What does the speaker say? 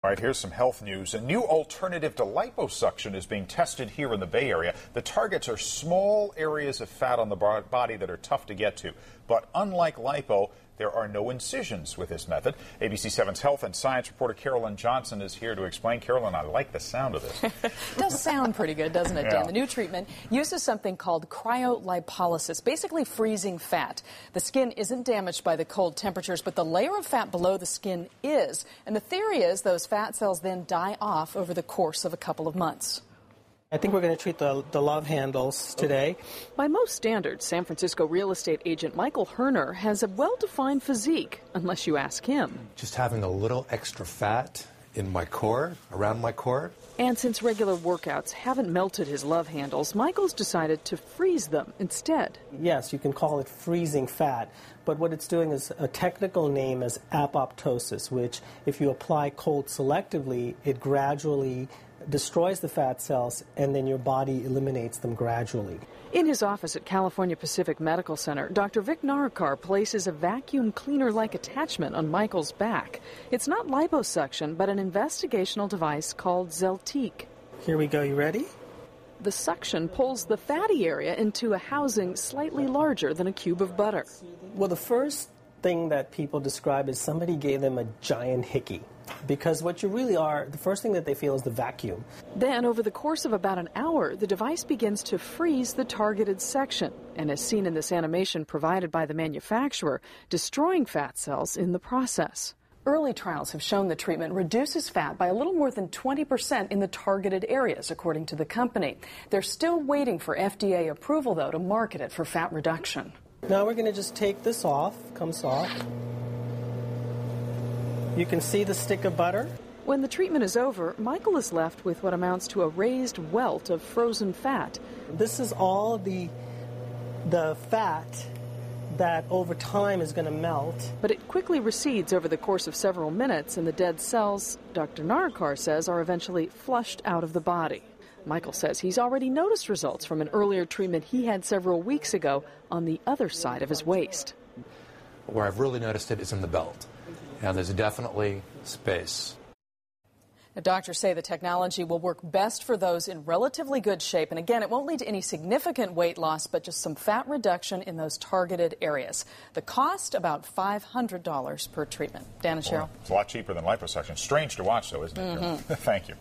All right, here's some health news. A new alternative to liposuction is being tested here in the Bay Area. The targets are small areas of fat on the body that are tough to get to. But unlike lipo, there are no incisions with this method. ABC 7's health and science reporter Carolyn Johnson is here to explain. Carolyn, I like the sound of this. It does sound pretty good, doesn't it, Dan? The new treatment uses something called cryolipolysis, basically freezing fat. The skin isn't damaged by the cold temperatures, but the layer of fat below the skin is. And the theory is those fat cells then die off over the course of a couple of months. I think we're going to treat the love handles today. By most standards, San Francisco real estate agent Michael Herner has a well-defined physique, unless you ask him. Just having a little extra fat in my core, around my core. And since regular workouts haven't melted his love handles, Michael's decided to freeze them instead. Yes, you can call it freezing fat, but what it's doing is a technical name is apoptosis, which if you apply cold selectively, it gradually destroys the fat cells, and then your body eliminates them gradually. In his office at California Pacific Medical Center, Dr. Vic Narikar places a vacuum cleaner-like attachment on Michael's back. It's not liposuction, but an investigational device called Zeltique. Here we go. You ready? The suction pulls the fatty area into a housing slightly larger than a cube of butter. Well, the first thing that people describe is somebody gave them a giant hickey. Because what you really are, the first thing that they feel is the vacuum. Then, over the course of about an hour, the device begins to freeze the targeted section, and as seen in this animation provided by the manufacturer, destroying fat cells in the process. Early trials have shown the treatment reduces fat by a little more than 20% in the targeted areas, according to the company. They're still waiting for FDA approval, though, to market it for fat reduction. Now we're going to just take this off, comes off. You can see the stick of butter. When the treatment is over, Michael is left with what amounts to a raised welt of frozen fat. This is all the fat that over time is going to melt. But it quickly recedes over the course of several minutes, and the dead cells, Dr. Narikar says, are eventually flushed out of the body. Michael says he's already noticed results from an earlier treatment he had several weeks ago on the other side of his waist. Where I've really noticed it is in the belt. Now, there's definitely space. The doctors say the technology will work best for those in relatively good shape. And again, it won't lead to any significant weight loss, but just some fat reduction in those targeted areas. The cost, about $500 per treatment. Dan and Cheryl. It's a lot cheaper than liposuction. Strange to watch, though, isn't it? Thank you.